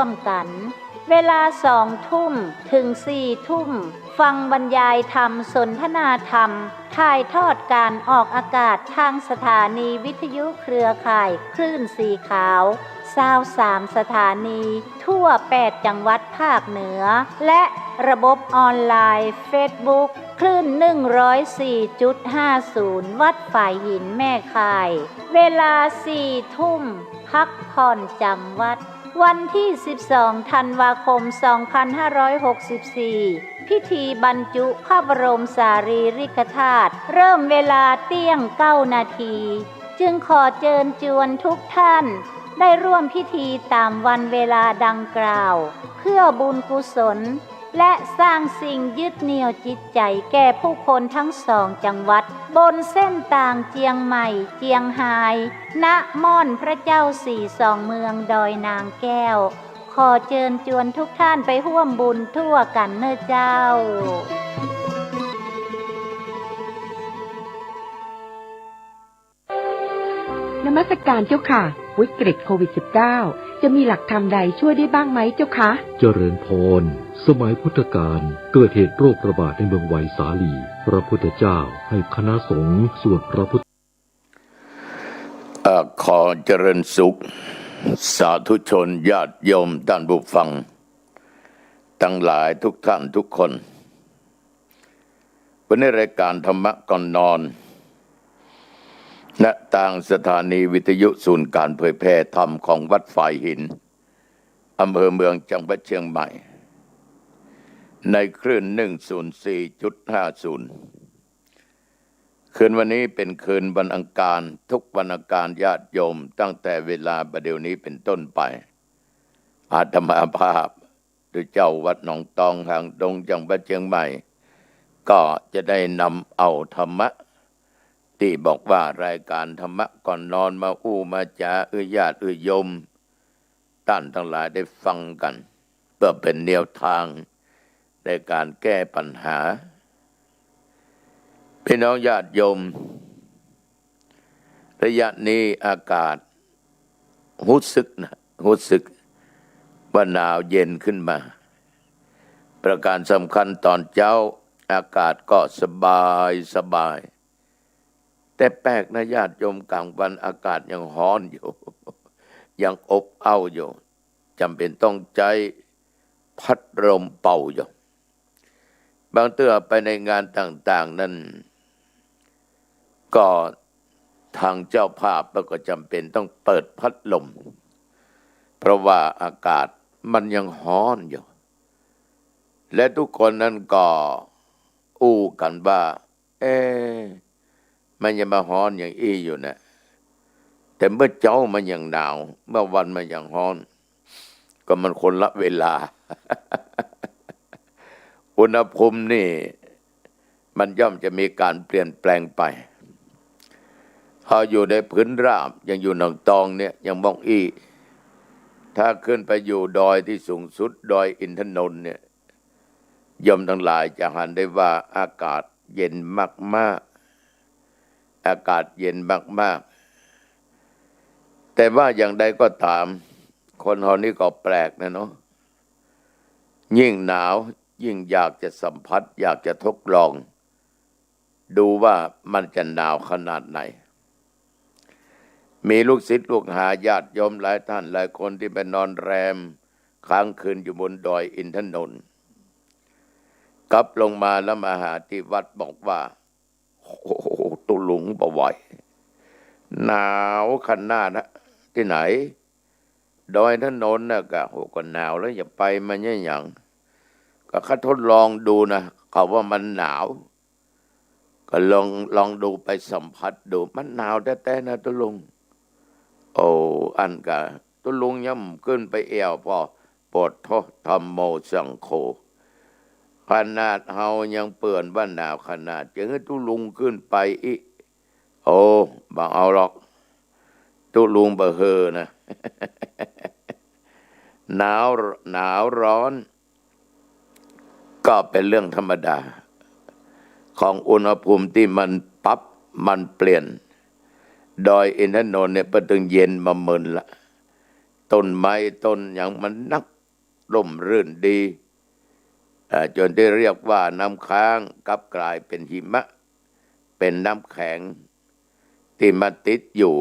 ร่วมกันเวลา2 ทุ่มถึง4 ทุ่มฟังบรรยายธรรมสนทนาธรรมถ่ายทอดการออกอากาศทางสถานีวิทยุเครือข่ายคลื่นสีขาว23 สถานีทั่ว8 จังหวัดภาคเหนือและระบบออนไลน์เฟซบุ๊กคลื่น 104.50 วัดฝ่ายหินแม่ข่ายเวลา4 ทุ่มพักผ่อนจำวัดวันที่12 ธันวาคม 2564 พิธีบรรจุพระบรมสารีริกธาตุเริ่มเวลาเที่ยง9 นาทีจึงขอเชิญชวนทุกท่านได้ร่วมพิธีตามวันเวลาดังกล่าวเพื่อบุญกุศลและสร้างสิ่งยึดเหนี่ยวจิตใจแก่ผู้คนทั้ง2 จังหวัดบนเส้นทางเจียงใหม่เจียงไฮ้ณม่อนพระเจ้าสี่สองเมืองดอยนางแก้วขอเชิญชวนทุกท่านไปร่วมบุญทั่วกันเน้อเจ้า นมัสการเจ้าค่ะวิกฤตโควิด -19 จะมีหลักธรรมใดช่วยได้บ้างไหมเจ้าคะเจริญพรสมัยพุทธกาลเกิดเหตุโรคระบาดในเมืองไวสาลีพระพุทธเจ้าให้คณะสงฆ์สวดพระพุทธขอเจริญสุขสาธุชนญาติโยมท่านผู้ฟังทั้งหลายทุกท่านทุกคนวันนี้รายการธรรมะก่อนนอนณทางสถานีวิทยุศูนย์การเผยแพร่ธรรมของวัดฝ่ายหินอำเภอเมืองจังหวัดเชียงใหม่ในคลื่น 104.50 คืนวันนี้เป็นคืนวันอังคารทุกวันอังคารญาติโยมตั้งแต่เวลาประเดี๋ยวนี้เป็นต้นไปอาตมาภาพหรือเจ้าวัดหนองตองหางดงจังหวัดเชียงใหม่ก็จะได้นำเอาธรรมะที่บอกว่ารายการธรรมะก่อนนอนมามาจาญาติโยมท่านทั้งหลายได้ฟังกันเพื่อเป็นแนวทางในการแก้ปัญหาพี่น้องญาติโยมระยะนี้อากาศรู้สึกว่าหนาวเย็นขึ้นมาประการสำคัญตอนเช้าอากาศก็สบายแต่แปลกนะญาติโยมกลางวันอากาศยังร้อนอยู่ยังอบอ้าวอยู่จำเป็นต้องใช้พัดลมเป่าอยู่บางเตื้อไปในงานต่างๆนั้นก็ทางเจ้าภาพก็จำเป็นต้องเปิดพัดลมเพราะว่าอากาศมันยังร้อนอยู่และทุกคนนั้นก็กันว่ามันยังมาร้อนอย่างอยู่นะแต่เมื่อเจ้ามันยังหนาวเมื่อวันมันยังร้อนก็มันคนละเวลา อุณหภูมินี่มันย่อมจะมีการเปลี่ยนแปลงไปพออยู่ในพื้นราบยังอยู่หนองตองเนี่ยยังมองถ้าขึ้นไปอยู่ดอยที่สูงสุดดอยอินทนนท์เนี่ยโยมทั้งหลายจะเห็นได้ว่าอากาศเย็นมากๆอากาศเย็นมากๆแต่ว่าอย่างใดก็ตามคนเฮานี่ก็แปลกนะเนาะยิ่งหนาวยิ่งอยากจะสัมผัสอยากจะทดลองดูว่ามันจะหนาวขนาดไหนมีลูกศิษย์ลูกหาญาติโยมหลายท่านหลายคนที่ไปนอนแรมค้างคืนอยู่บนดอยอินทนนท์กลับลงมาแล้วมาหาที่วัดบอกว่าโอ้โหตุลุงบ่ไหวหนาวขนาดนะที่ไหนดอยอินทนนท์น่ะก็หนาวแล้วอย่าไปมันเนี่ยอย่างก็คัดทดลองดูนะเขาว่ามันหนาวก็ลองดูไปสัมผัสดูมันหนาวแท้ๆนะตุลุงอันกะตุลุงย่ำขึ้นไปเอวพอปวดท้อธรรมโมสังโฆขนาดเฮายังเปื่อนว่าหนาวขนาดจะให้ตุลุงขึ้นไปอีบ่เอาหรอกตุลุงบ่เฮอนะ หนาวร้อนก็เป็นเรื่องธรรมดาของอุณหภูมิที่มันเปลี่ยนดอยอินทนนท์เนี่ยประตึงเย็นมาเมินละ ต้นไม้ต้นอย่างมันนักร่มรื่นดีจนได้เรียกว่าน้ำค้างกลับกลายเป็นหิมะเป็นน้ำแข็งที่มาติดอยู่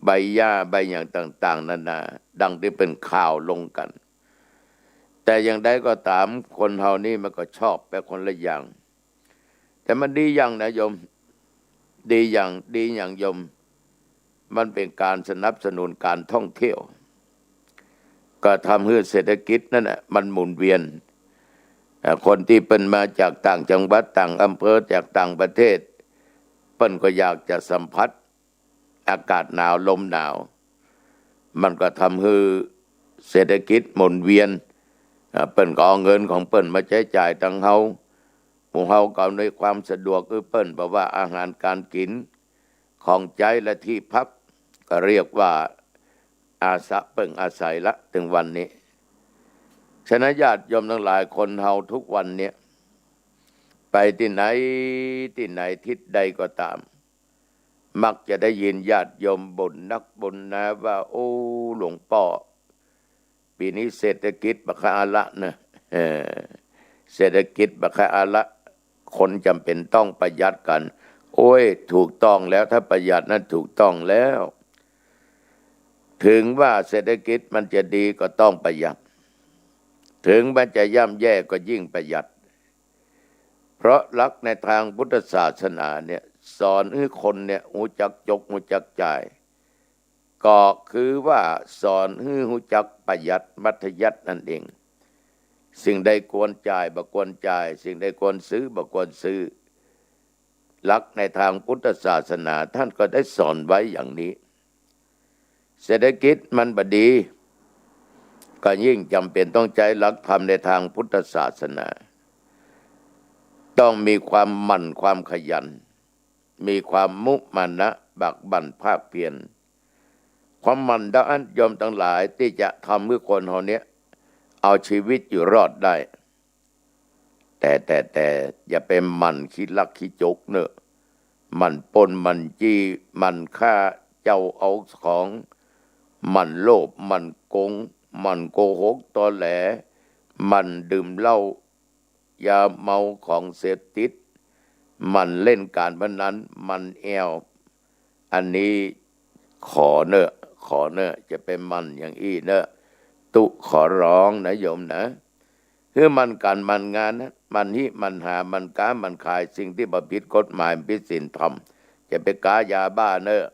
ใบหญ้าใบอย่างต่างๆนานาดังที่เป็นข่าวลงกันแต่อย่างใดก็ตามคนเฮานี่มันก็ชอบไปคนละอย่างแต่มันดีอย่างนะโยมดีอย่างโยมมันเป็นการสนับสนุนการท่องเที่ยวก็ทำให้เศรษฐกิจนั่นแหละมันหมุนเวียนคนที่เป็นมาจากต่างจังหวัดต่างอำเภอจากต่างประเทศเปิ้นก็อยากจะสัมผัสอากาศหนาวลมหนาวมันก็ทำให้เศรษฐกิจหมุนเวียนเปิ้นก็เอาเงินของเปิ้นมาใช้จ่ายทางเฮาหมู่เฮาก็ในความสะดวกเปิ้นบอกว่าอาหารการกินของใจและที่พักก็เรียกว่าอาสะเปิ้งอาศัยละถึงวันนี้ฉะนั้นญาติโยมทั้งหลายคนเฮาทุกวันเนี่ยไปที่ไหนทิศใดก็ตามมักจะได้ยินญาติโยมบ่นนักบ่นนะว่าโอ้หลวงพ่อปีนี้เศรษฐกิจบักคาละนะเศรษฐกิจบักคาละคนจำเป็นต้องประหยัดกันโอ้ยถูกต้องแล้วถ้าประหยัดนั้นถูกต้องแล้วถึงว่าเศรษฐกิจมันจะดีก็ต้องประหยัดถึงมันจะย่ำแย่ก็ยิ่งประหยัดเพราะหลักในทางพุทธศาสนาเนี่ยสอนให้คนเนี่ยรู้จักจกรู้จักจ่ายก็คือว่าสอนให้รู้จักประหยัดมัธยัสถ์นั่นเองสิ่งใดควรจ่ายบ่ควรจ่ายสิ่งใดควรซื้อบ่ควรซื้อหลักในทางพุทธศาสนาท่านก็ได้สอนไว้อย่างนี้เศรษฐกิจมันบ่ดีก็ยิ่งจำเป็นต้องใจหลักธรรมในทางพุทธศาสนาต้องมีความหมั่นความขยันมีความมุมานะบักบั่นภาคเพียรความหมั่นดังยอมทั้งหลายที่จะทำให้คนเฮาเนี้ยเอาชีวิตอยู่รอดได้แต่อย่าไปหมั่นคิดลักคิดจกเนอะหมั่นปล้นหมั่นจี้หมั่นฆ่าเจ้าเอาของหมั่นโลภหมั่นโกงหมั่นโกหกตอแหลหมั่นดื่มเหล้ายาเมาของเสพติดมันเล่นการพนันมันแอวอันนี้ขอเนอะจะเป็นมันอย่างอี้เนอะตุขอร้องนะโยมนะคือมันการมันงานนะมันหิมันหามันค้ามันขายสิ่งที่บ่ผิดกฎหมายผิดศีลธรรมจะไปค้ายาบ้าเนอะ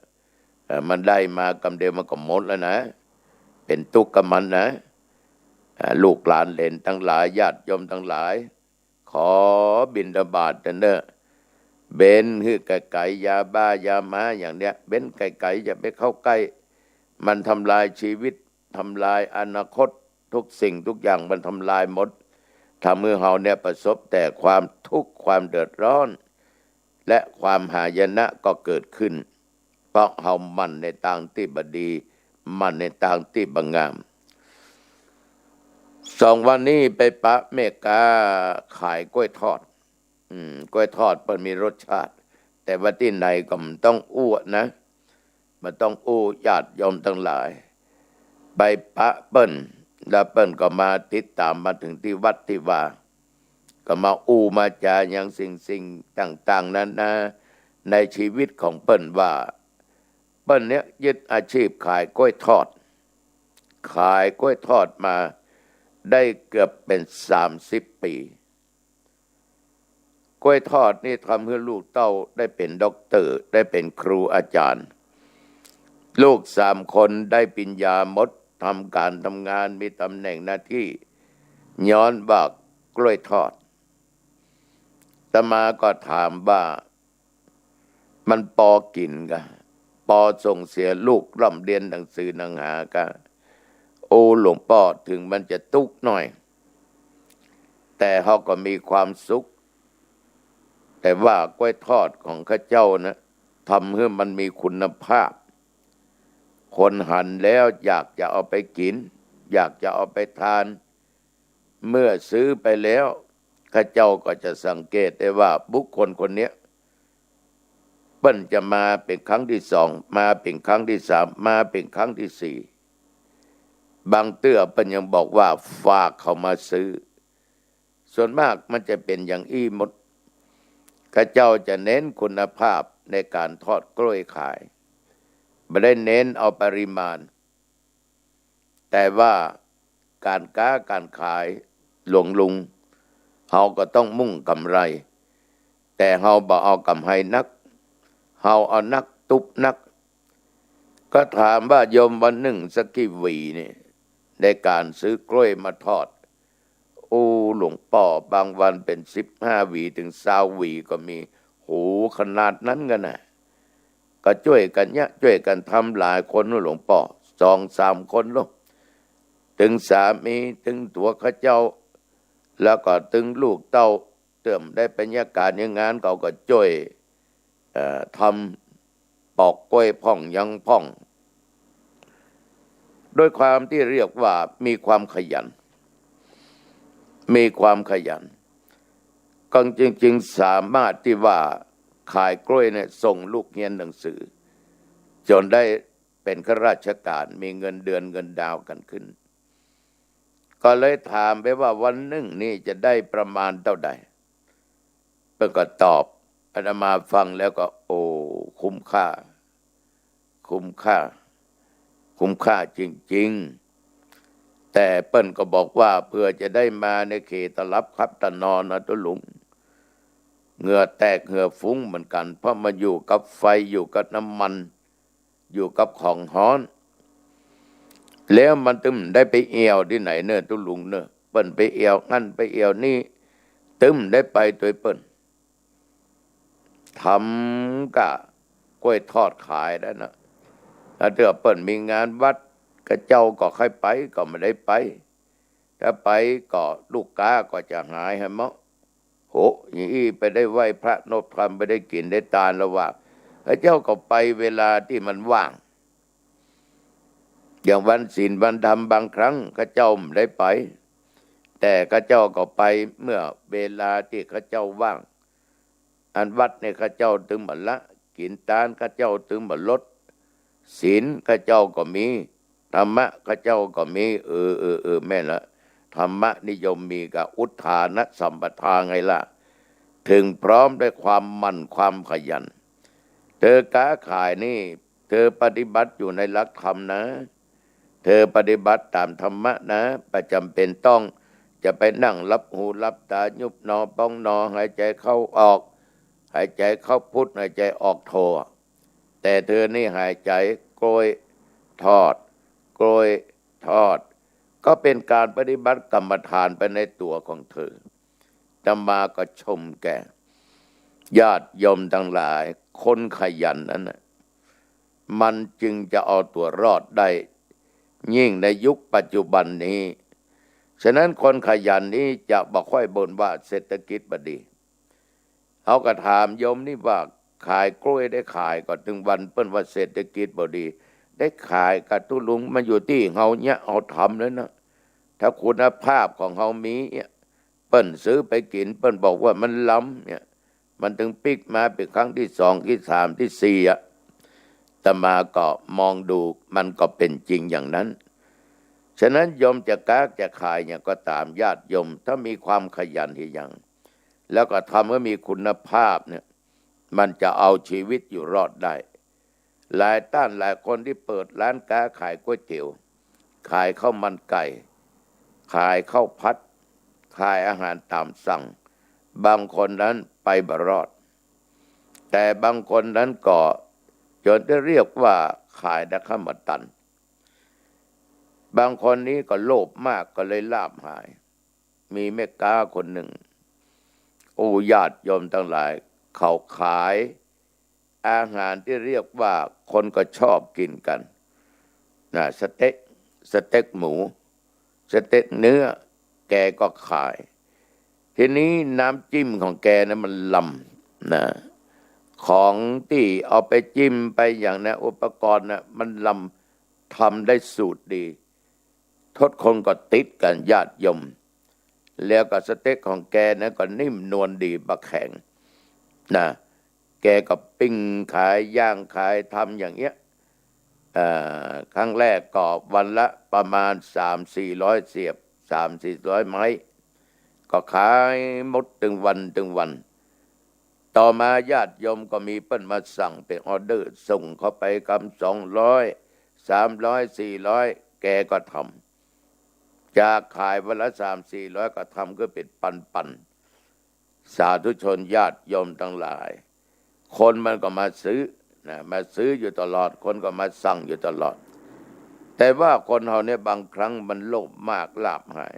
มันได้มากำเดียวมันก็หมดแล้วนะเป็นทุกข์กับมันนะลูกหลานเหลนทั้งหลายญาติโยมทั้งหลายขอบิณฑบาตเนอะเบนคือไก่ยาบ้ายาม้าอย่างเนี้ยเบนไก่อย่าไปเข้าใกล้มันทำลายชีวิตทำลายอนาคตทุกสิ่งทุกอย่างมันทำลายหมดทำให้เฮาเนี่ยประสบแต่ความทุกข์ความเดือดร้อนและความหายนะก็เกิดขึ้นเพราะเฮามันในทางที่บดีมันในทางที่บงาม2 วันนี้ไปปะเมกาขายกล้วยทอดกล้วยทอดมันมีรสชาติแต่ว่าที่ไหนก็มันต้องอ้วนนะมันต้องอู้ญาติโยมทั้งหลายไปปะเปิ้นแล้วเปิ้นก็มาติดตามมาถึงที่วัดที่ว่าก็มาอู้มาจาอย่างสิ่งต่างๆนั้นนะในชีวิตของเปิ้นว่าเปิ้นเนี้ยยึดอาชีพขายกล้วยทอดมาได้เกือบเป็น30 ปีกล้วยทอดนี่ทำให้ลูกเต้าได้เป็นด็อกเตอร์ได้เป็นครูอาจารย์ลูก3 คนได้ปริญญาหมดทำการทำงานมีตำแหน่งหน้าที่ย้อนบากกล้วยทอดอาตมาก็ถามว่ามันปอกินกะปอส่งเสียลูกร่ำเรียนหนังสือหนังหากะโอ้หลวงพ่อถึงมันจะทุกข์หน่อยแต่เขาก็มีความสุขแต่ว่ากล้วยทอดของข้าเจ้านะทำให้มันมีคุณภาพคนหั่นแล้วอยากจะเอาไปกินอยากจะเอาไปทานเมื่อซื้อไปแล้วข้าเจ้าก็จะสังเกตได้ว่าบุคคลคนนี้เปิ้นจะมาเป็นครั้งที่2มาเป็นครั้งที่3มาเป็นครั้งที่4 บางเตื้อเป็นยังบอกว่าฝากเขามาซื้อส่วนมากมันจะเป็นอย่างอี้หมดข้าเจ้าจะเน้นคุณภาพในการทอดกล้วยขายไม่ได้เน้นเอาปริมาณแต่ว่าการค้าการขายหลวงลุงเฮาก็ต้องมุ่งกำไรแต่เฮาบ่เอากำไรนักเฮาเอานักตุบนักก็ถามว่าโยมวันหนึ่งสักกี่หวีนี่ในการซื้อกล้วยมาทอดโอ้หลวงป่อบางวันเป็น15 หวีถึง20 หวีก็มีโหขนาดนั้นกันนะก็ช่วยกันเนี่ยช่วยกันทำหลายคนนะหลวงป่อ2-3 คนลูกถึงสามีถึงตัวข้าเจ้าแล้วก็ถึงลูกเต้าเติมได้เป็นยาการอย่างงานเขาก็ช่วยทำปอกกล้วยพ่องยังพ่องด้วยความที่เรียกว่ามีความขยันก็จริงๆสามารถที่ว่าขายกล้วยเนี่ยส่งลูกเรียนหนังสือจนได้เป็นข้าราชการมีเงินเดือนเงินดาวกันขึ้นก็เลยถามไปว่าวันหนึ่งนี่จะได้ประมาณเท่าใดเพิ่นก็ตอบอาตมาฟังแล้วก็โอ้คุ้มค่าจริงๆแต่เปิ้นก็บอกว่าเพื่อจะได้มาในเขตรับครับตะนอนนะตุลุงเหงื่อแตกเหงื่อฟุ้งเหมือนกันเพราะมาอยู่กับไฟอยู่กับน้ำมันอยู่กับของฮ้อนแล้วมันตึมได้ไปเอวที่ไหนเนอะตุลุงเนอะเปิ้นไปเอวงั้นไปเอวนี่ตึมได้ไปตัวเปิ้นทำกะกล้วยทอดขายได้นะถ้าเกิดเปิ้นมีงานวัดกระเจ้าก็ค่อยไปก็ไม่ได้ไปถ้าไปก็ลูกค้าก็จะหายให้มั้งโหอย่างนี้ไปได้ไหว้พระนพธรรมไปได้กินได้ทานแล้วว่าพระเจ้าก็ไปเวลาที่มันว่างอย่างวันศีลวันธรรมบางครั้งข้าเจ้าไม่ได้ไปแต่ข้าเจ้าก็ไปเมื่อเวลาที่ข้าเจ้าว่างอันวัดเนี่ยข้าเจ้าถึงบัดละกินทานข้าเจ้าถึงบัดลดศีลข้าเจ้าก็มีธรรมะข้าเจ้าก็มีแม่ละธรรมะนิยมมีกับอุทานะสัมปทาไงล่ะถึงพร้อมด้วยความมั่นความขยันเธอค้าขายนี่เธอปฏิบัติอยู่ในหลักธรรมนะเธอปฏิบัติตามธรรมะนะประจำเป็นต้องจะไปนั่งรับหูรับตายุบหนอป้องหนอหายใจเข้าออกหายใจเข้าพุทหายใจออกโทแต่เธอนี่หายใจโกยทอดก็เป็นการปฏิบัติกรรมฐานไปในตัวของเธอธรรมาก็ชมแก่ญาติโยมทั้งหลายคนขยันนั้นนะมันจึงจะเอาตัวรอดได้ยิ่งในยุคปัจจุบันนี้ฉะนั้นคนขยันนี้จะบ่ค่อยบ่นว่าเศรษฐกิจบ่ดีเขาก็ถามโยมนี่ว่าขายกล้วยได้ขายก็ถึงวันเปิ้นว่าเศรษฐกิจบ่ดีได้ขายกับตุลุงมันอยู่ที่เฮาเนี่ยเอาทำแล้วนะถ้าคุณภาพของเฮามีเนี่ยเปิ้นซื้อไปกินเปิ้นบอกว่ามันล้ำเนี่ยมันถึงปิกมาเป็นครั้งที่2ที่3ที่4แต่มาก็มองดูมันก็เป็นจริงอย่างนั้นฉะนั้นโยมจะค้าจะขายเนี่ยก็ตามญาติโยมถ้ามีความขยันที่ยังแล้วก็ทำให้มีคุณภาพเนี่ยมันจะเอาชีวิตอยู่รอดได้หลายคนที่เปิดร้านค้าขายก๋วยเตี๋ยวขายข้าวมันไก่ขายข้าวผัดขายอาหารตามสั่งบางคนนั้นไปบ่รอดแต่บางคนนั้นก็จนได้เรียกว่าขายได้ข้าวมันตันบางคนนี้ก็โลภมากก็เลยลาภหายมีแม่ค้าคนหนึ่งโอ้ญาติโยมทั้งหลายเขาขายอาหารที่เรียกว่าคนก็ชอบกินกันนะสเต็กหมูสเต็กเนื้อแกก็ขายทีนี้น้ำจิ้มของแกนะมันลำนะของที่เอาไปจิ้มไปอย่างนะอุปกรณ์นะมันลำทำได้สูตรดีทุกคนก็ติดกันญาติโยมแล้วก็สเต็กของแกนะก็นิ่มนวลดีบะแข็งนะแกก็ปิ้งขายย่างขายทำอย่างเงี้ย ครั้งแรกก็วันละประมาณ300-400 เสียบ300-400 ไม้ก็ขายหมดถึงวันต่อมาญาติโยมก็มีเปิ้นมาสั่งเป็นออเดอร์ส่งเข้าไปกำ200 300 400แกก็ทำจากขายวันละ300-400ก็ทำก็เป็นปันสาธุชนญาติโยมทั้งหลายคนมันก็มาซื้อนะมาซื้ออยู่ตลอดคนก็มาสั่งอยู่ตลอดแต่ว่าคนเฮาเนี่ยบางครั้งมันโลภมากลาภหาย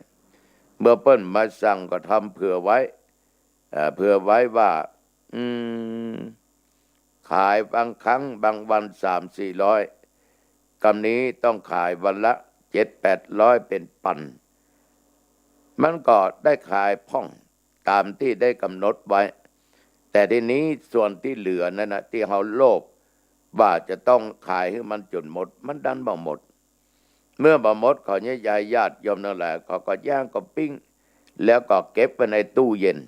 เมื่อเปิ้นมาสั่งก็ทำเผื่อไว้ว่าขายบางครั้งบางวัน300-400กำนี้ต้องขายวันละ700-800เป็นปันมันก็ได้ขายพ่องตามที่ได้กำหนดไว้แต่ทีนี้ส่วนที่เหลือนั่นนะที่เฮาโลภว่าจะต้องขายให้มันจนหมดมันดันบ่หมดเมื่อบ่หมดเขาเนี่ยญาติโยมนั่นแหละเขาก็ย่างก็ปิ้งแล้วก็เก็บไว้ในตู้เย็น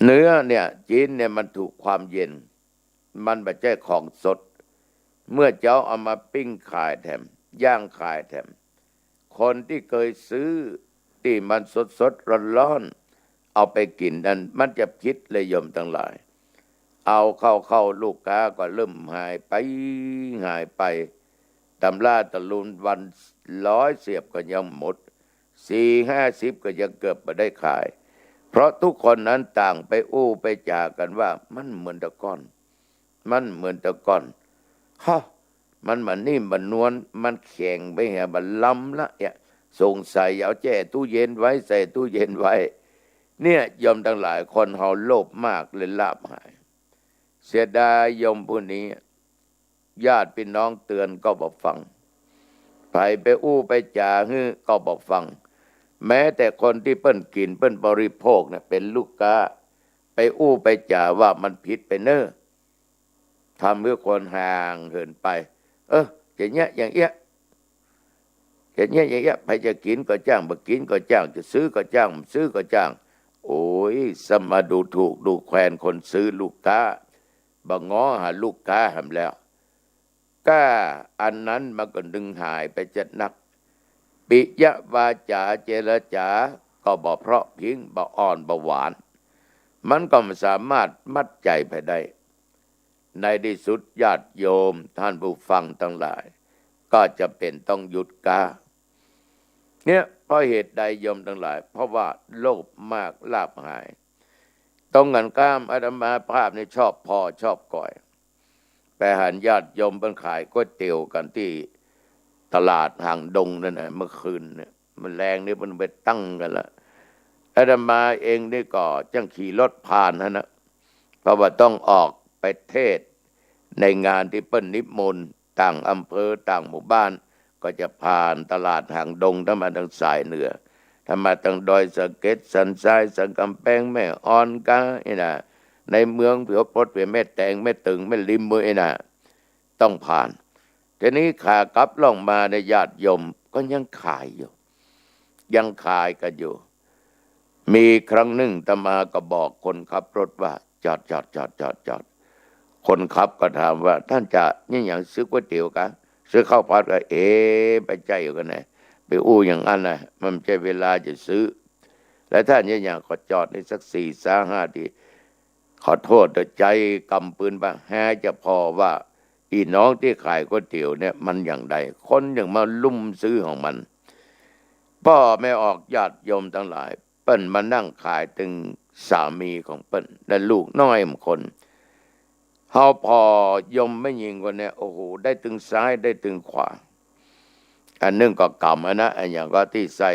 เนื้อเนี่ยจีนเนี่ยมันถูกความเย็นมันไม่ใช่ของสดเมื่อเจ้าเอามาปิ้งขายแถมย่างขายแถมคนที่เคยซื้อที่มันสดร้อนเอาไปกินนั้นมันจะคิดเลยโยมทั้งหลายเอาเข้าลูกค้าก็เริ่มหายไปตำราตะลุนวัน100 เสียบก็ยังหมด4-50ก็ยังเกือบไม่ได้ขายเพราะทุกคนนั้นต่างไปอู้ไปจากันว่ามันเหมือนตะก้อนฮะมันเหมือนนิ่มมันนวลมันแข็งไปแหะมันล้ำละเนี่ยสงสัยเอาแช่ตู้เย็นไว้ใส่ตู้เย็นไว้เนี่ยโยมทั้งหลายคนเฮาโลภมากเลยลาภหายเสียดายโยมผู้นี้ญาติพี่น้องเตือนก็บ่ฟังไปอู้ไปจาฮื้อก็บ่ฟังแม้แต่คนที่เปิ้นกินเปิ้นบริโภคเนี่ยเป็นลูกค้าไปอู้ไปจาว่ามันผิดไปเน้อทำเพื่อคนห่างเหินไปอย่างเงี้ยใครจะกินก็จ้างบ่กินก็จ้างจะซื้อก็จ้างซื้อก็จ้างโอ้ยสมาดูถูกดูแคลนคนซื้อลูกค้าบ่ง้อหาลูกค้าหำแล้วก็อันนั้นมันก็ดึงหายไปจัดนักปิยวาจาเจรจาก็บ่เพราะพิงบ่อ่อนบ่หวานมันก็ไม่สามารถมัดใจไปได้ในที่สุดญาติโยมท่านผู้ฟังทั้งหลายก็จะเป็นต้องหยุดกาเนี่ยเพราะเหตุใดโยมทั้งหลายเพราะว่าโลภมากลาภหายต้องกันข้ามอาตมาภาพนี่ชอบพอชอบก่อยไปหันญาติโยมเป็นขายก๋วยเตี๋ยวกันที่ตลาดห่างดงนั่นน่ะเมื่อคืนเนี่ยมันแรงนี่มันไปตั้งกันละอาตมาเองนี่ก็จังขี่รถผ่านนะเพราะว่าต้องออกไปเทศในงานที่เปิ้นนิมนต์ต่างอำเภอต่างหมู่บ้านก็จะผ่านตลาดห่างดงถ้ามาทางสายเหนือถ้ามาทางดอยสะเก็ดสันทรายสันกำแพงแม่อ่อนกาในเมืองเผือพดเผือแม่แตงแม่ตึงแม่ริมมือต้องผ่านทีนี้ขากลับล่องมาในญาติโยมก็ยังขายกันอยู่มีครั้งหนึ่งอาตมาก็บอกคนขับรถว่าจอดคนขับก็ถามว่าท่านจะนี่อย่างซื้อก๋วยเตี๋ยวกันซื้อข้าวผัดก็ไปใจอยู่กันไหนไปอู้อย่างนั้นนะมันไม่ใช่เวลาจะซื้อแล้วท่านนี่อย่างก็จอดในสัก4-5 ทีขอโทษแต่ใจกำปืนบ้างแฮจะพอว่าอีน้องที่ขายก๋วยเตี๋ยวเนี่ยมันอย่างใดคนอย่างมาลุ่มซื้อของมันพ่อไม่ออกญาติโยมทั้งหลายเปิ้นมานั่งขายถึงสามีของเปิ้นและลูกน้อยมคนเฮาพอยมไม่ยิงคนเนี่ยโอ้โหได้ตึงซ้ายได้ตึงขวาอันนึงก็กำนะอันอย่างก็ที่ใส่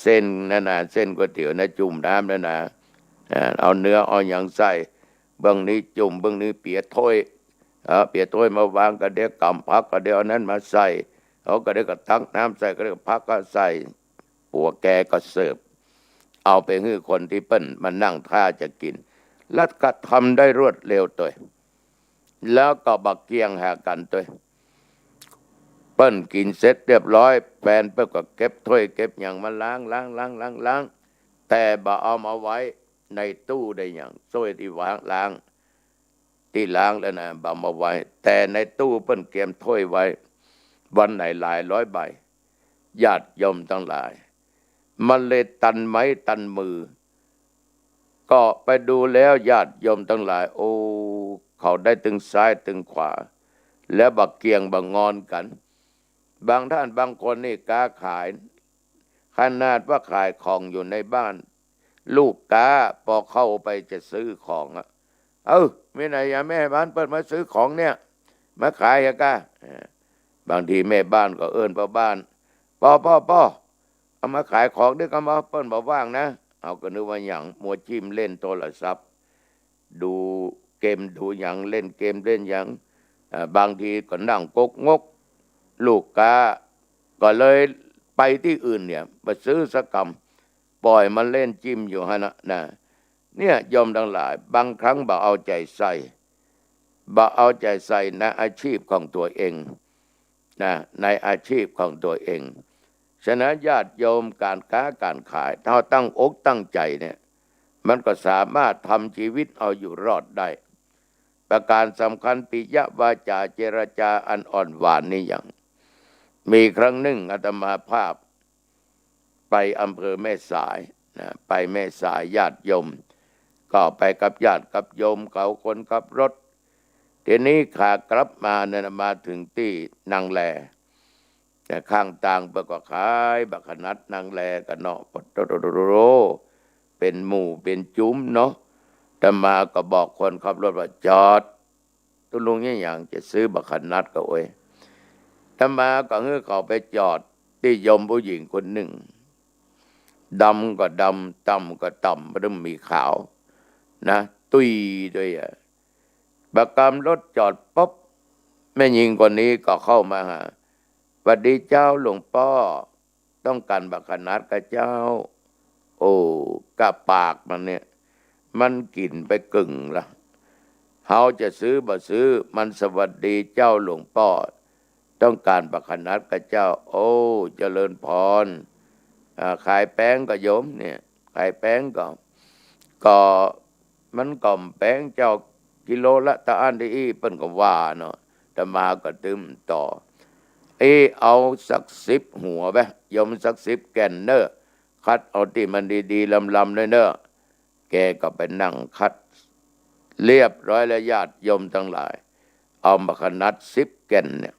เส้นนั่นน่ะเส้นก๋วยเตี๋ยวนะจุ่มน้ำนั่นน่ะเอาเนื้อเอาอย่างใส่เบื้องนี้จุ่มเบื้องนี้เปียถ้วยมาวางก็เดี๋ยวกำพักก็เดี๋ยวนั้นมาใส่เขาก็เดี๋ยวก็ตักน้ำใส่ก็เดี๋ยวพักก็ใส่ปัวแกก็เสิร์ฟเอาไปให้คนที่เปิ้นมานั่งท่าจะกินแล้วก็ทำได้รวดเร็วตัวแล้วก็บักเกียงหากันตัวเปิ้นกินเสร็จเรียบร้อยแฟนเปิ้นก็เก็บถ้วยเก็บอย่างมาล้างแต่บ่เอามาไว้ในตู้ได้อย่างโซ่ที่วางล้าง ที่ล้างแล้วนะบำมาไว้ แต่ในตู้เปิ้นเก็บถ้วยไว้ วันไหนหลายร้อยใบญาติโยมทั้งหลายมันเลยตันไม้ตันมือก็ไปดูแล้วญาติโยมทั้งหลายโอ้เขาได้ตึงซ้ายตึงขวาแล้วบักเกียงบักงอนกันบางท่านบางคนนี่กาขายขนาดว่าขายของอยู่ในบ้านลูกกาพอเข้าไปจะซื้อของไม่ไหนอย่าแม่บ้านเปิดมาซื้อของเนี่ยมาขายอะกาบางทีแม่บ้านก็เอิ้นพ่อบ้านพ่อเอามาขายของด้วยกันมาเปิ้นบอกว่างนะเอาก็นึกว่าอย่างมัวจิ้มเล่นโทรศัพท์ดูเกมดูอย่างเล่นเกมเล่นอย่างบางทีก็นั่งกกงกลูกกาก็เลยไปที่อื่นเนี่ยไปซื้อสักกำปล่อยมันเล่นจิ้มอยู่ฮะนะเนี่ยยอมทั้งหลายบางครั้งบ่เอาใจใส่ในอาชีพของตัวเองนะในอาชีพของตัวเองฉะนั้นญาติโยมการค้าการขายถ้าตั้งอกตั้งใจเนี่ยมันก็สามารถทำชีวิตเอาอยู่รอดได้ประการสำคัญปิยวาจาเจรจาอันอ่อนหวานนี่อย่างมีครั้งหนึ่งอาตมาภาพไปอำเภอแม่สายนะไปแม่สายญาติโยมก็ไปกับญาติกับโยมเขาคนขับรถทีนี้ขากลับมาเนี่ยมาถึงที่นางแลแต่ข้างต่างเปิดก็ขายบักขนัดนางแลกันเนาะปตโรเป็นหมู่เป็นจุ้มเนาะแต่มาก็บอกคนขับรถว่าจอดตุลุงเนี่ยอย่างจะซื้อบักขนัดก็โอ้ยแต่มาก็เฮือเขาไปจอดที่โยมผู้หญิงคนหนึ่งดำก็ดำต่ำก็ต่ำเริ่มมีขาวนะตุยด้วยบักกำรถจอดปุ๊บแม่หญิงคนนี้ก็เข้ามาหาสวัสดีเจ้าหลวงพ่อต้องการบักขนัดกับเจ้าโอ้กับปากมันเนี่ยมันกินไปกึ่งละเขาจะซื้อบ่ซื้อมันสวัสดีเจ้าหลวงพ่อต้องการบักขนัดกับเจ้าโอ้เจริญพรขายแป้งก็โยมเนี่ยขายแป้งก็มันก่อมแป้งเจ้ากิโลละตะอันที่เปิ้นก็ว่าเนาะแต่มาก็ตึมต่อเอาสัก10 หัวไปยมสัก10 แก่นเนอะคัดเอาที่มันดีๆลำๆเลยเนอะแกก็ไปนั่งคัดเรียบร้อยแล้วญาติโยมทั้งหลายเอามาขนัด10 แก่นเนี่ย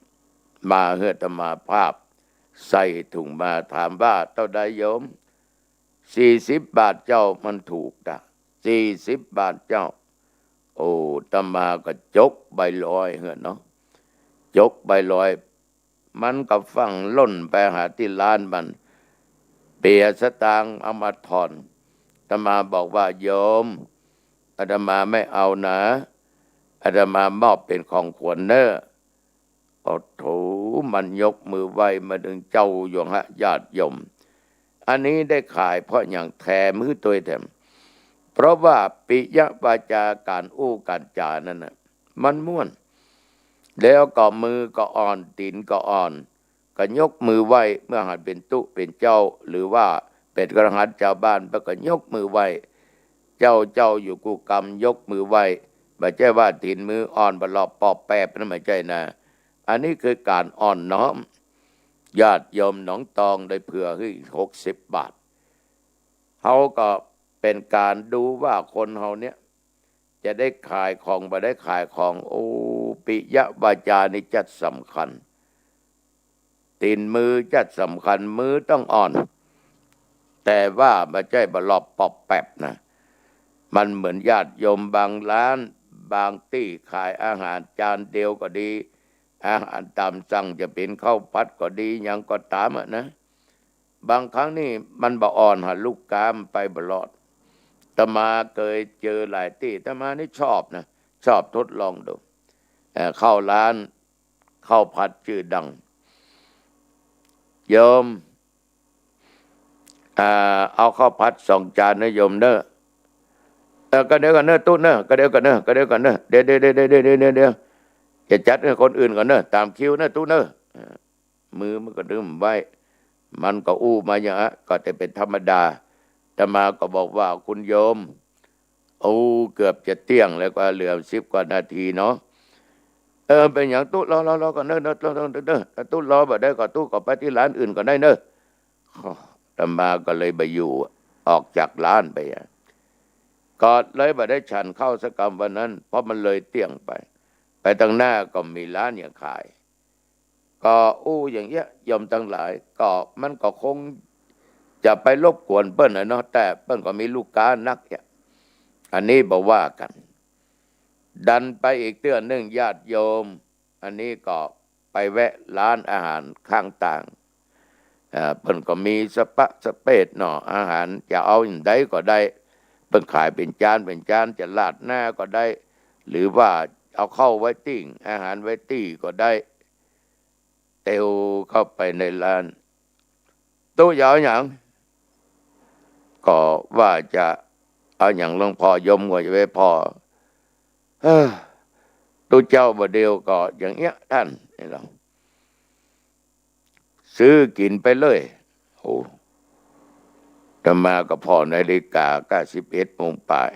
มาเฮือตมาภาพใส่ถุงมาถามว่าเท่าใดโยม40 บาทเจ้ามันถูกนะ40 บาทเจ้าโอ้ตมาก็จกใบลอยเฮือเนาะจกใบลอยมันก็ฟังล่นไปหาที่ร้านมันเปียสตางค์เอามาถอนอาตมาบอกว่าโยมอาตมาไม่เอานะอาตมามอบเป็นของขวัญเนอะโอ้โถมันยกมือไหว้มาดึงเจ้าอยู่ฮะญาติโยมอันนี้ได้ขายเพราะอย่างแทมือตัวแถมเพราะว่าปิยวาจาการอู้การจานั่นน่ะมันม่วนแล้วก็มือก็อ่อนตีนก็อ่อนก็ยกมือไหว้เมื่อหัดเป็นตุเป็นเจ้าหรือว่าเป็นกระหัตเจ้าบ้านก็ยกมือไหว้เจ้าอยู่กูกรรมยกมือไหว้ไม่ใช่ว่าตีนมืออ่อนบลอบปอบแปบนั่นไม่ใช่นะอันนี้คือการอ่อนน้อมญาติโยมหนองตองได้เผื่อให้60 บาทเขาก็เป็นการดูว่าคนเขาเนี้ยจะได้ขายของบ่ได้ขายของโอ้ปิยวาจานี่จัดสำคัญตีนมือจัดสำคัญมือต้องอ่อนแต่ว่าไม่ใช่บลอบปอบแปบนะมันเหมือนญาติโยมบางร้านบางที่ขายอาหารจานเดียวก็ดีอาหารตามสั่งจะเป็นข้าวผัดก็ดีอย่างก็ตามนะบางครั้งนี่มันบ่อ่อนหาลูกกามไปบลอดตมาเคยเจอหลายที่ตมานี่ชอบนะชอบทดลองดูเข้าร้านข้าวผัดชื่อดังโยมเอาข้าวผัด2 จานนะโยมเนอะก็เดี๋ยวกันเนอะตู้เนอะก็เดี๋ยวกันเนอะเดี๋ยวจะจัดให้คนอื่นก่อนเนอะตามคิวเนอะตู้เนอะมือมันก็ดึงไว้มันก็อู้มาอย่างนั้นก็จะเป็นธรรมดาแต่มาก็บอกว่าคุณโยม โอ้เกือบจะเที่ยงแล้วก็เหลือ10 กว่านาทีเนาะเป็นอย่างตู้รอก่อนเนอะตู้รอบ่ได้ก็ตู้ก็ไปที่ร้านอื่นก็ได้เนอะอาตมาก็เลยไปอยู่ออกจากร้านไปก็เลยบ่ได้ฉันเข้าสักกรรมวันนั้นเพราะมันเลยเที่ยงไปทางหน้าก็มีร้านอย่างขายก็อย่างเงี้ยยมทั้งหลายก็มันก็คงจะไปรบกวนเปิ้นเนาะแต่เปิ้นก็มีลูกค้านักอันนี้บอกว่ากันดันไปอีกเตื้อนึงญาติโยมอันนี้ก็ไปแวะร้านอาหารข้างต่างเปิ้นก็มีสเปดเนาะอาหารจะเอาอย่างใดก็ได้เปิ้นขายเป็นจานจะลาดหน้าก็ได้หรือว่าเอาเข้าไว้ติ้งอาหารไว้ตี้ก็ได้เตียวเข้าไปในร้านตู้ยาวอย่างก็ว่าจะเอาอย่างหลวงพ่อยมก็จะไปพอตู้เจ้าบ่เดียวก็อย่างเงี้ยท่านนี่เราซื้อกินไปเลยโอ้แต่มาก็พอนาฬิกาก็11 โมงปลาย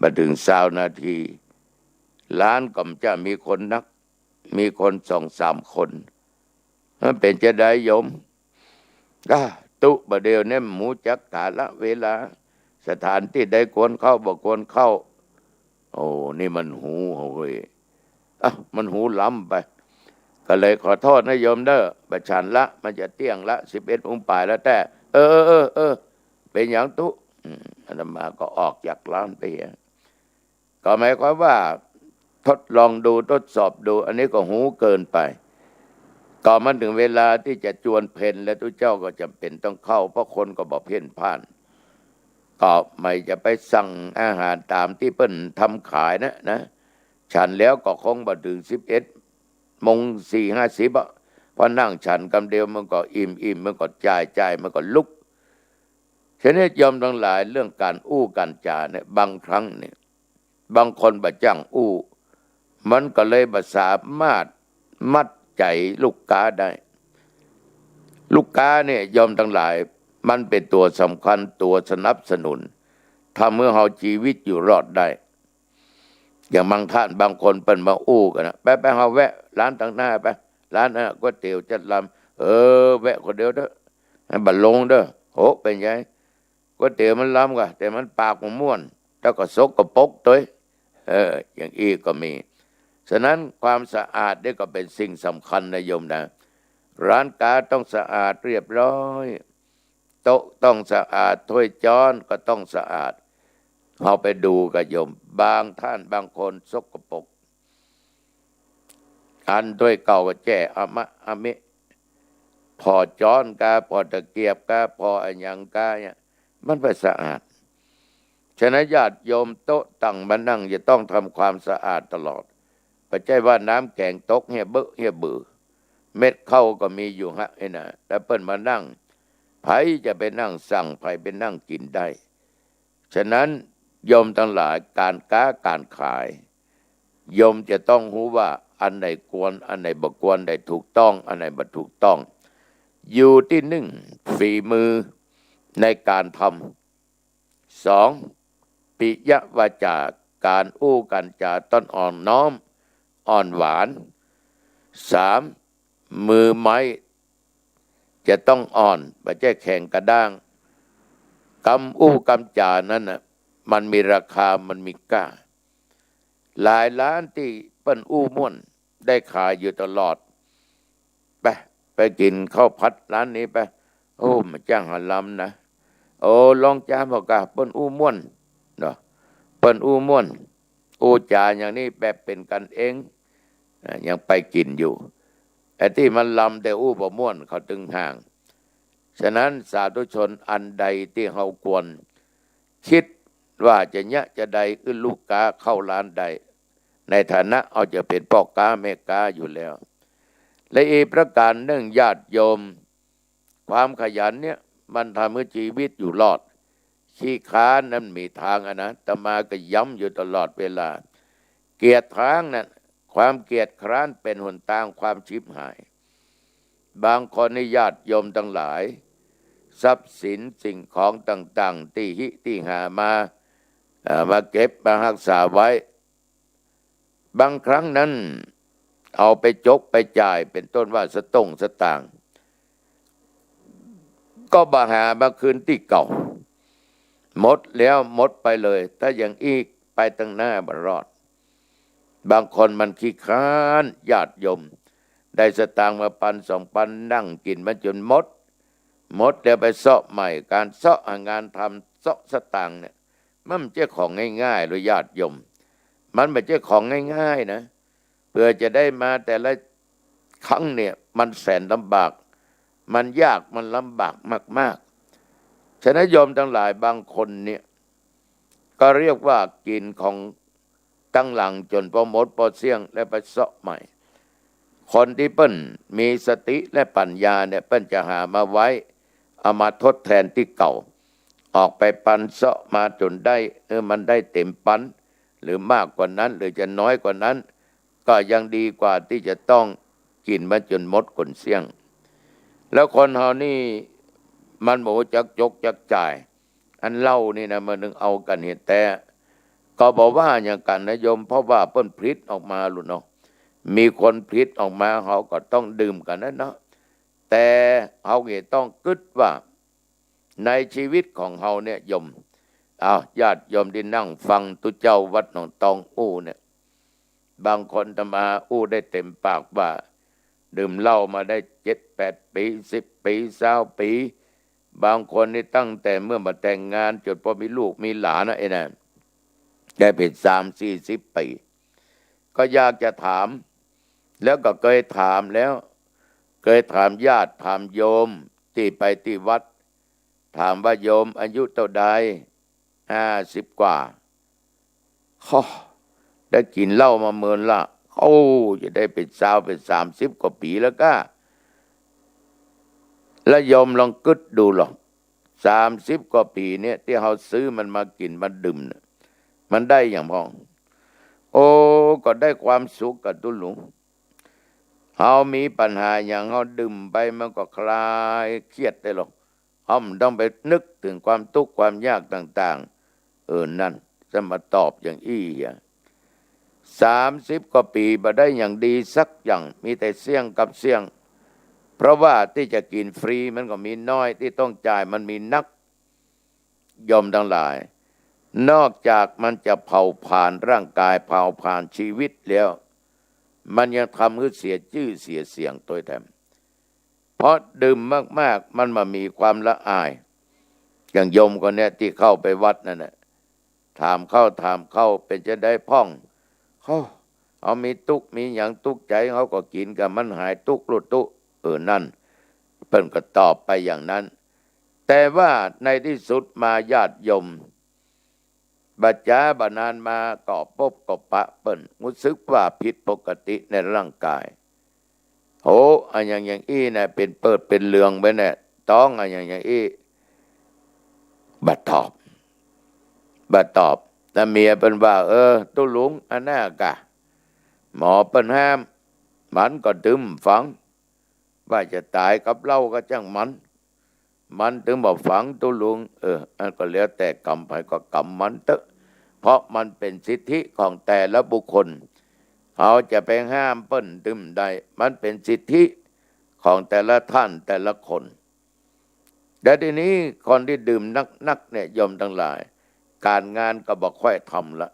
มาถึง20 นาทีร้านก็จะมีคนนักมีคน2-3 คนมันเป็นจะได้โยมตุบ่เดียวเนี่ยหมูจักกาละเวลาสถานที่ได้ควรเข้าบ่ควรเข้าโอ้นี่มันหูเฮ้ยมันหูล้ำไปก็เลยขอโทษนะโยมเด้อประชันละมันจะเที่ยงละ11 โมงปลายแล้วแต่เป็นอย่างตุอาตมาก็ออกจากร้านไปก็หมายความว่าทดลองดูทดสอบดูอันนี้ก็หูเกินไปก็มันถึงเวลาที่จะจวนเพลแล้วทุกเจ้าก็จำเป็นต้องเข้าเพราะคนก็บอกเพ่นพ่านก็ไม่จะไปสั่งอาหารตามที่เปิ้นทำขายนะฉันแล้วก็คงบ่ถึง11 โมง 40พอนั่งฉันกำเดียวมันก็อิ่มมันก็จ่ายมันก็ลุกฉะนั้นยอมทั้งหลายเรื่องการการจาเนี่ยบางครั้งเนี่ยบางคนบ่จ้างมันก็เลยบ่สามารถมัดใจลูกค้าได้ลูกค้าเนี่ยยอมทั้งหลายมันเป็นตัวสำคัญตัวสนับสนุนทำเมื่อเราชีวิตอยู่รอดได้อย่างบางท่านบางคนเป็นมากันนะไปเฮาแวะร้านต่างหน้าไปร้านก๋วยเตี๋ยวจัดลำแวะคนเดียวเด้อให้บัดลงเด้อโหเป็นไงก๋วยเตี๋ยวมันล้ำกะแต่มันปากมันม่วนแล้วก็ซกกระปกตัวอย่างอีกก็มีฉะนั้นความสะอาดนี่ก็เป็นสิ่งสำคัญนะโยมนะร้านค้าต้องสะอาดเรียบร้อยโต๊ะต้องสะอาดถ้วยช้อนก็ต้องสะอาดเอาไปดูกับโยมบางท่านบางคนสกปรกอันถ้วยเก่าก็แจ้อะเมะพอช้อนกาพอตะเกียบกาพออันยังกาเนี่ยมันไม่สะอาดฉะนั้นญาติโยมโต๊ะตั้งมานั่งจะต้องทำความสะอาดตลอดไม่ใช่ว่าน้ำแกงตกเบื่อเม็ดเข้าก็มีอยู่นะแต่เปิ้นมานั่งไผจะไปนั่งสั่งไผไปนั่งกินได้ฉะนั้นโยมทั้งหลายการค้าการขายโยมจะต้องรู้ว่าอันไหนควรอันไหนบ่ควรได้ถูกต้องอันไหนบ่ถูกต้องอยู่ที่1ฝีมือในการทำ2ปิยวาจาการการจาต้นอ่อนน้อมอ่อนหวาน3มือไม้จะต้องอ่อนไม่ใช่แข็งกระด้างกำจานั้นน่ะมันมีราคามันมีค่าหลายร้านที่เปิ้นม่วนได้ขายอยู่ตลอดไปกินข้าวผัดร้านนี้ไปมันจ้างหาลำนะลองจ้าบอกกะเปิ้นม่วนเนาะเปิ้นม่วนจาอย่างนี้แบบเป็นกันเองยังไปกินอยู่ไอ้ที่มันลำแต่บ่ม่วนเขาตึงห่างฉะนั้นสาธุชนอันใดที่เฮาควรคิดว่าจะใดลูกค้าเข้าร้านใดในฐานะเอาจะเป็นพ่อค้าแม่ค้าอยู่แล้วและอีกประการหนึ่งญาติโยมความขยันเนี่ยมันทำให้ชีวิตอยู่รอดขี้ค้านนั้นมีทางนะอาตมาก็ย้ำอยู่ตลอดเวลาเกียรติทางนั้นความเกียรติคร้านเป็นหนทางความชิบหายบางคนในญาติโยมทั้งหลายทรัพย์สินสิ่งของต่างๆที่หามา มาเก็บมารักษาไว้ บางครั้งนั้นเอาไปจกไปจ่ายเป็นต้นว่าสตางค์ก็บาหามาคืนที่เก่าหมดแล้วหมดไปเลยถ้าอย่างอีกไปตั้งหน้าบรอดบางคนมันขี้ค้านญาติโยมได้สตางค์มา1,000 2,000นั่งกินมันจนหมดแล้วไปเสาะใหม่การเสาะงานทำเสาะสตางค์เนี่ยมันไม่ใช่ของง่ายๆหรือญาติโยมมันไม่ใช่ของง่ายๆนะเพื่อจะได้มาแต่ละครั้งเนี่ยมันแสนลำบากมันยากมันลำบากมากๆฉะนั้นโยมทั้งหลายบางคนเนี่ยก็เรียกว่ากินของตั้งหลังจนพอหมดพอเสี่ยงและไปเสาะใหม่คนที่เปิ้นมีสติและปัญญาเนี่ยเปิ้นจะหามาไว้เอามาทดแทนที่เก่าออกไปปันเสาะมาจนได้มันได้เต็มปันหรือมากกว่านั้นหรือจะน้อยกว่านั้นก็ยังดีกว่าที่จะต้องกินมาจนหมดคนเสี่ยงแล้วคนเฮานี่มันบอกว่าจักจกจักจ่ายอันเล่านี่นะมันนึงเอากันเห็นแต่ก็บอกว่าอย่างกันนะโยมเพราะว่าเปิ้นพลิษออกมาหลุดเนาะมีคนพลิษออกมาเขาก็ต้องดื่มกันนะเนาะแต่เขาก็ต้องกึดว่าในชีวิตของเขาเนี่ยโยมญาติโยมที่นั่งฟังตุเจ้าวัดหนองตองเนี่ยบางคนตมาได้เต็มปากว่าดื่มเหล้ามาได้7-8 ปี10 ปี20 ปีบางคนนี่ตั้งแต่เมื่อมาแต่งงานจนพอมีลูกมีหลานนะไอ้นั่นได้เป็น30-40 ปีก็อยากจะถามแล้วก็เคยถามแล้วเคยถามญาติถามโยมที่ไปที่วัดถามว่าโยมอายุเท่าใด50 กว่าได้กินเหล้ามาเมินละจะได้เป็นเป็น30 กว่าปีแล้วก็แล้วโยมลองกึดดูหรอก30 กว่าปีเนี่ยที่เขาซื้อมันมากินมาดื่มเนี่ยมันได้อย่างพ้องก็ได้ความสุขกับตุหลงเขามีปัญหาอย่างเขาดื่มไปมันก็คลายเครียดได้หรอกเขาไม่ต้องไปนึกถึงความทุกข์ความยากต่างๆนั่นจะมาตอบอย่าง30 กว่าปีมาได้อย่างดีสักอย่างมีแต่เสี่ยงกับเสี่ยงเพราะว่าที่จะกินฟรีมันก็มีน้อยที่ต้องจ่ายมันมีนักยอมทั้งหลายนอกจากมันจะเผาผลาญร่างกายเผาผลาญชีวิตแล้วมันยังทำให้เสียชื่อเสียเสียงตัวแทนเพราะดื่มมากๆมันมามีความละอายอย่างโยมคนเนี้ยที่เข้าไปวัดนั่นน่ะถามเข้าเป็นจะได้พ่องเอามีตุกมีอย่างตุกใจเขาก็กินกับมันหายตุกลุตุนั่นเพิ่นก็ตอบไปอย่างนั้นแต่ว่าในที่สุดมาญาติโยมบัดจ้าบานานมาก็พบกับปะเปิ้นรู้สึกว่าผิดปกติในร่างกายอันอย่างน่ะเป็นเปิดเป็นเรืองไปเนี่ยต้องอันอย่างบัดตอบแต่เมียเปิ้นว่าตุลุงอันน่ากะหมอเปิ้นห้ามมันก็ดื่มฝังว่าจะตายกับเหล้าก็จังมันถึงบอกฝังตุลุงอันก็แล้วแต่กรรมไปก็กรรมมันเถอะเพราะมันเป็นสิทธิของแต่ละบุคคลเขาจะไปห้ามเปิ้นดื่มได้มันเป็นสิทธิของแต่ละท่านแต่ละคนแต่ทีนี้คนที่ดื่มนักเนี่ยยอมทั้งหลายการงานก็บอกค่อยทำละ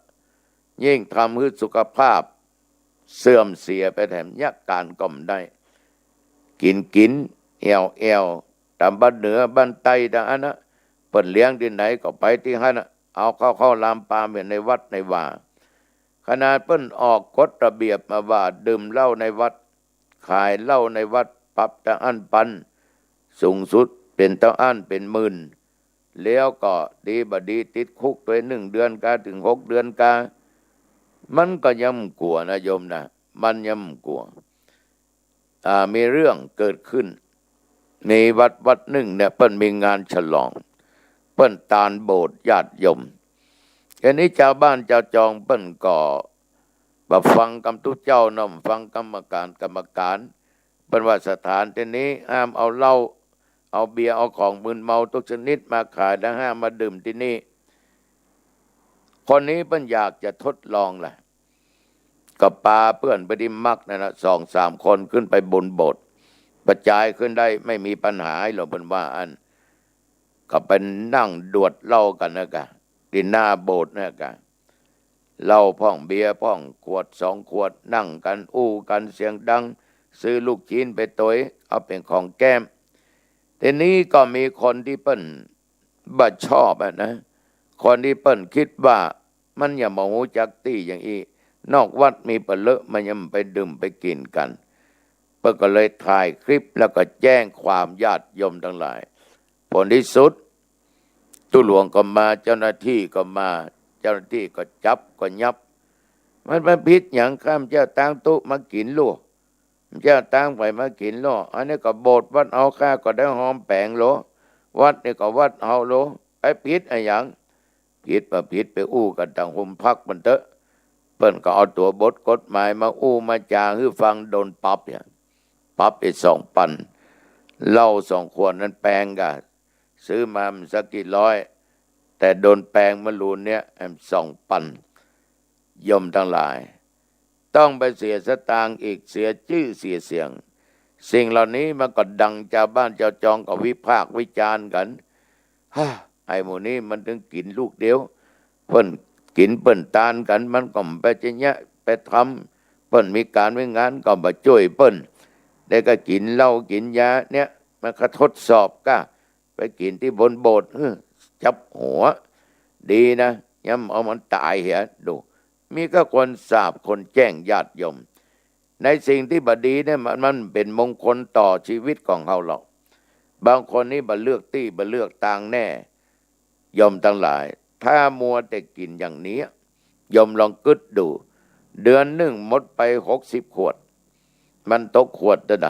ยิ่งทำให้สุขภาพเสื่อมเสียไปแถมยักการก็ไม่ได้กินเอวตามบ้านเหนือบ้านใต้ดังนั้นนะเปิ้นเลี้ยงที่ไหนก็ไปที่นั่นนะเอาเข้าลามปามในวัดในว่าขนาดเปิ้นออกกฎระเบียบมาว่าดื่มเหล้าในวัดขายเหล้าในวัดปรับตะอั้นปันสูงสุดเป็นตะอั้นเป็นหมื่นแล้วก็ดีบดีติดคุกไป1 เดือนกาถึง6 เดือนกามันก็ย่ำกลัวนะโยมนะมันย่ำกลัวมีเรื่องเกิดขึ้นในวัดหนึ่งเนี่ยเปิ้นมีงานฉลองเปิ้นตานโบสถ์ญาติโยมอันนี้ชาวบ้านชาวจองเปิ้นก็มาฟังคำทุเจ้าน้อมฟังกรรมการเปิ้นว่าสถานที่นี้ห้ามเอาเหล้าเอาเบียร์เอาของมึนเมาทุกชนิดมาขายและห้ามมาดื่มที่นี่ คนนี้เพิ่นอยากจะทดลองแหละก็ปาเพื่อนไปที่มักนั่นนะ2-3 คนขึ้นไปบนโบสถ์ประจายขึ้นได้ไม่มีปัญหาหรอกเพิ่นว่าอันก็เป็นนั่งดวดเหล้ากันนะกะที่หน้าโบสถ์นะกะเหล้าพ่องเบียร์พ่องขวด2 ขวดนั่งกันอู้กันเสียงดังซื้อลูกชิ้นไปตวยเอาเป็นของแก้มทีนี้ก็มีคนที่เปิ้นบ่ชอบนะคนที่เปิ้นคิดว่ามันอย่ามาหูจักตี้อย่างอีนอกวัดมีเปเลอะมันยังไปดื่มไปกินกันเปิ้นก็เลยถ่ายคลิปแล้วก็แจ้งความญาติโยมทั้งหลายผลที่สุดตุหลวงก็มาเจ้าหน้าที่ก็มาเจ้าหน้าที่ก็จับก็ยับมันเป็นพิษอย่างข้ามเจ้าตั้งตุมากินลูกเจ้าตั้งไปมากินโลอันนี้ก็โบสถ์วัดเอาข้าก็ได้หอมแปงโลวัดนี่ก็วัดเอาโลไอ้พิษไอ้หยังพิษประพิษไปอู้กันต่างหุมพักมันเถอะเปิ้นก็เอาตัวบทกฎหมายมาอู้มาจาให้ฟังโดนปรับเนี่ยปรับไป2,000เหล้า2 ขวดนั้นแปลงกะซื้อมามันสักกี่ร้อยแต่โดนแปลงมะรูนเนี่ย2,000ยมทั้งหลายต้องไปเสียสตางค์อีกเสียชื่อเสียเสียงสิ่งเหล่านี้มันก็ดังชาวบ้านชาวจองก็วิพากษ์วิจารณ์กันไอ้หมู่นี้มันถึงกินลูกเดียวเพิ่นกินเปิ้นตานกันมันก็ไปจะเนี้ยไปทำเปิ้นมีการมีงานก็มาช่วยเปิ้นได้ก็กินเหล้ากินยาเนี่ยมันก็ทดสอบก็ไปกินที่บนโบสถ์จับหัวดีนะย้ำเอามันตายเหี้ยดูมีก็คนทราบคนแจ้งญาติโยมในสิ่งที่บดีเนี่ยมันเป็นมงคลต่อชีวิตของเขาหรอกบางคนนี่บ่เลือกตี้บ่เลือกตางแน่โยมทั้งหลายถ้ามัวแต่กินอย่างนี้โยมลองกึดดูเดือนหนึ่งหมดไป60 ขวดมันตกขวดเท่าใด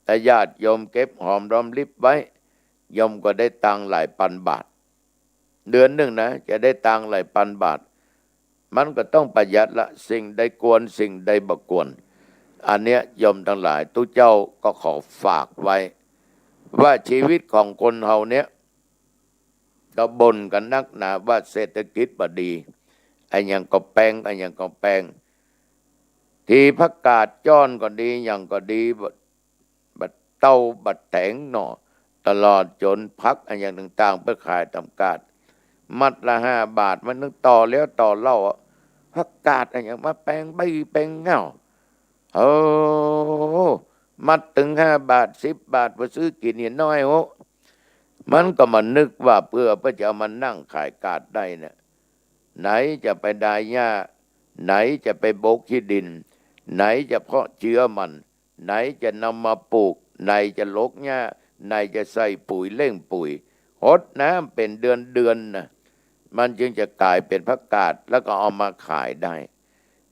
แต่ญาติโยมเก็บหอมรอมริบไว้โยมก็ได้ตังหลายพันบาทเดือนหนึ่งนะจะได้ตังหลายพันบาทมันก็ต้องประหยัดละสิ่งใดควรสิ่งใดบ่ควรอันเนี้ยโยมทั้งหลายทุกเจ้าก็ขอฝากไว้ว่าชีวิตของคนเฮาเนี้ยก็บ่นกันนักหนาว่าเศรษฐกิจบ่ดีไอ้หยังก็แปลงไอ้หยังก็แปลงที่ผักกาดจ้อนก็ดีหยังก็ดีบัดเต้าบัดแตงหน่อตลอดจนพักไอ้หยังต่างๆเพื่อขายตำกาดมัดละ5 บาทมันนึกต่อแล้วต่อเล่าผักกาดไอ้หยังมาแปลงใบแปลงเงามัดถึง5 บาท10 บาทไปซื้อกินนี่น้อยมันก็มานึกว่าเพื่อจะเอามานั่งขายกาดได้เนี่ยไหนจะไปดายหญ้าไหนจะไปโบกที่ดินไหนจะเพาะเชื้อมันไหนจะนำมาปลูกไหนจะลกหญ้าไหนจะใส่ปุ๋ยเร่งปุ๋ยหดน้ำเป็นเดือนนะมันจึงจะกลายเป็นผักกาดแล้วก็เอามาขายได้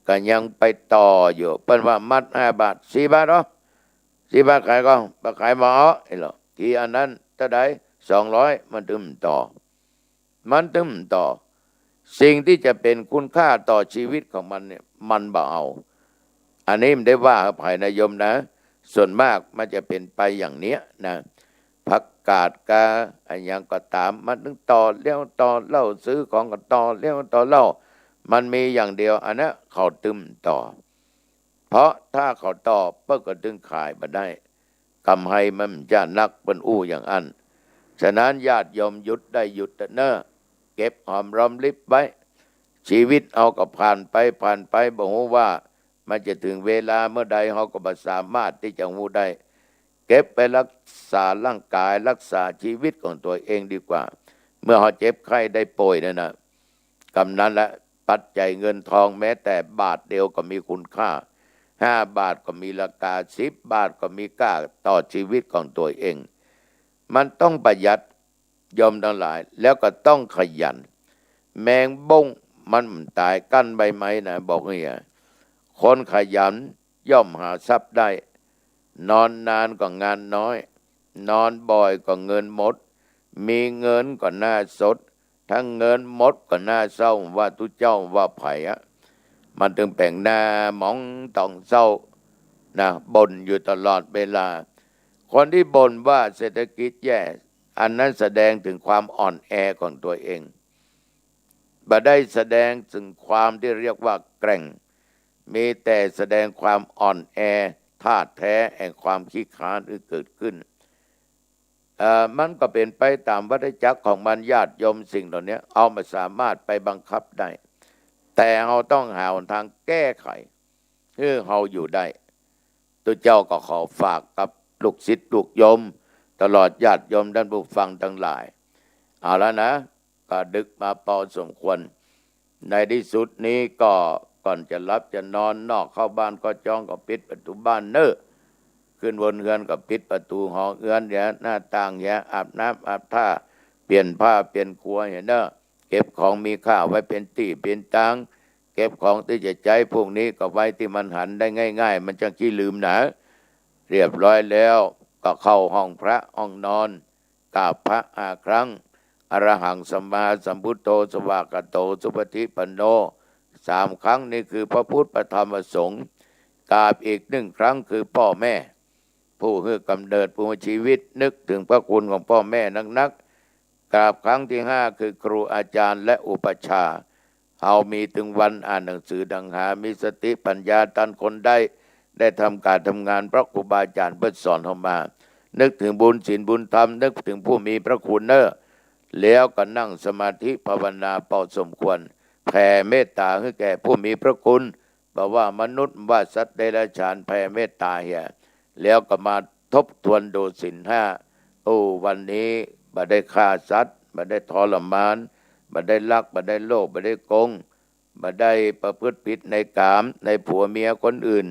ก็ยังไปต่ออยู่เปิ้นว่ามัด5 บาท4 บาท4 บาทขายก็ไปขายมาไอ้หรอที่อันนั้นเท่าใด200มันตึมต่อสิ่งที่จะเป็นคุณค่าต่อชีวิตของมันเนี่ยมันบ่เอาอันนี้มันได้ว่าภายในโยมนะส่วนมากมันจะเป็นไปอย่างเนี้ยนะผักกาดกาอันยังก็ตามมันถึงต่อแล้วต่อเล่าซื้อของก็ต่อแล้วต่อเล่ามันมีอย่างเดียวอันนั้นเขาตึมต่อเพราะถ้าเขาต่อเปิ้ก็ดึงขายมาได้กำไรมันจะนักเป็นอู้อย่างอันฉะนั้นญาติโยมหยุดได้หยุดเนอะเก็บหอมรอมริบไว้ชีวิตเอาก็ผ่านไปบอกว่ามันจะถึงเวลาเมื่อใดเขาก็บ่สามารถที่จะหูได้เก็บไปรักษาร่างกายรักษาชีวิตของตัวเองดีกว่าเมื่อเขาเจ็บไข้ได้ป่วยนะกำนั้นละปัจจัยเงินทองแม้แต่บาทเดียวก็มีคุณค่า5 บาทก็มีราคา10 บาทก็มีค่าต่อชีวิตของตัวเองมันต้องประหยัดยอมทั้งหลายแล้วก็ต้องขยันแมงบ้งมันตายกั้นใบไม้นะบอกเนี่ยคนขยันย่อมหาทรัพย์ได้นอนนานก็งานน้อยนอนบ่อยก็เงินหมดมีเงินก็น่าสดทั้งเงินหมดก็น่าเศร้าว่าทุเจ้าว่าไผ่มันถึงแปลงหน้าหมองต้องเศร้านะบ่นอยู่ตลอดเวลาคนที่บ่นว่าเศรษฐกิจแย่อันนั้นแสดงถึงความอ่อนแอของตัวเอง บ่ได้แสดงถึงความที่เรียกว่าแกร่งมีแต่แสดงความอ่อนแอธาตุแท้แห่งความขี้คร้านที่เกิดขึ้นมันก็เป็นไปตามวัฏจักรของมันญาติโยมสิ่งเหล่านี้เอามาสามารถไปบังคับได้แต่เราต้องหาทางแก้ไขเพื่อเราอยู่ได้ตัวเจ้าก็ขอฝากกับลูกศิษย์ลูกโยมตลอดญาติโยมท่านผู้ฟังทั้งหลายเอาแล้วนะก็ดึกมาพอสมควรในที่สุดนี้ก็ก่อนจะรับจะนอนนอกเข้าบ้านก็จ้องก็ปิดประตูบ้านเน้อขึ้นบนเรือนก็ปิดประตูหอเรือนอย่าหน้าต่างอย่าอาบน้ำอาบท่าเปลี่ยนผ้าเปลี่ยนครัวเห็นเน้อเก็บของมีค่าไว้เป็นตี้เป็นตังเก็บของที่จะใช้พวกนี้ก็ไว้ที่มันหันได้ง่ายๆมันจะขี้ลืมนะเรียบร้อยแล้วก็เข้าห้องพระห้องนอนกราบพระครั้งอรหังสัมมาสัมพุทโธสวากขาโตสุปฏิปันโน3 ครั้งนี่คือพระพุทธพระธรรมพระสงฆ์กราบอีก1 ครั้งคือพ่อแม่ผู้ให้กำเนิดผู้ให้ชีวิตนึกถึงพระคุณของพ่อแม่นักกราบครั้งที่5คือครูอาจารย์และอุปชาเอามีถึงวันอ่านหนังสือดังหามีสติปัญญาตันคนได้ทำการทำงานพระครูบาอาจารย์เพื่อสอนเข้ามานึกถึงบุญศีลบุญธรรมนึกถึงผู้มีพระคุณแล้วก็นั่งสมาธิภาวนาพอสมควรแผ่เมตตาให้แก่ผู้มีพระคุณบอกว่ามนุษย์ว่าสัตว์เดรัจฉานแผ่เมตตาเฮียแล้วก็มาทบทวนดูศีล 5วันนี้บ่ได้ฆ่าสัตว์บ่ได้ทรมานบ่ได้ลักบ่ได้โลภบ่ได้โกงบ่ได้ประพฤติผิดในกามในผัวเมียคนอื่น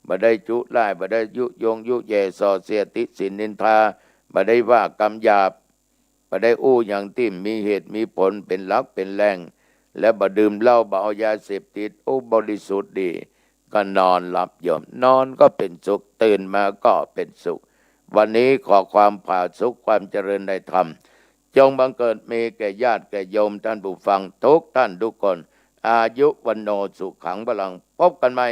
บ่ได้จุร้ายบ่ได้ยุยงยุแย่ส่อเสียดติฉินนินทาบ่ได้ว่ากรรมหยาบบ่ได้อู้อย่างที่มีเหตุมีผลเป็นหลักเป็นแหล่งและบ่ดื่มเหล้าบ่เอายาเสพติดบริสุทธิ์ดีก็นอนหลับยอมนอนก็เป็นสุขตื่นมาก็เป็นสุขวันนี้ขอความผาสุขความเจริญในธรรมจงบังเกิดมีแก่ญาติแก่โยมท่านผู้ฟังทุกท่านทุกคนอายุวันโนสุขังพลังพบกันใหม่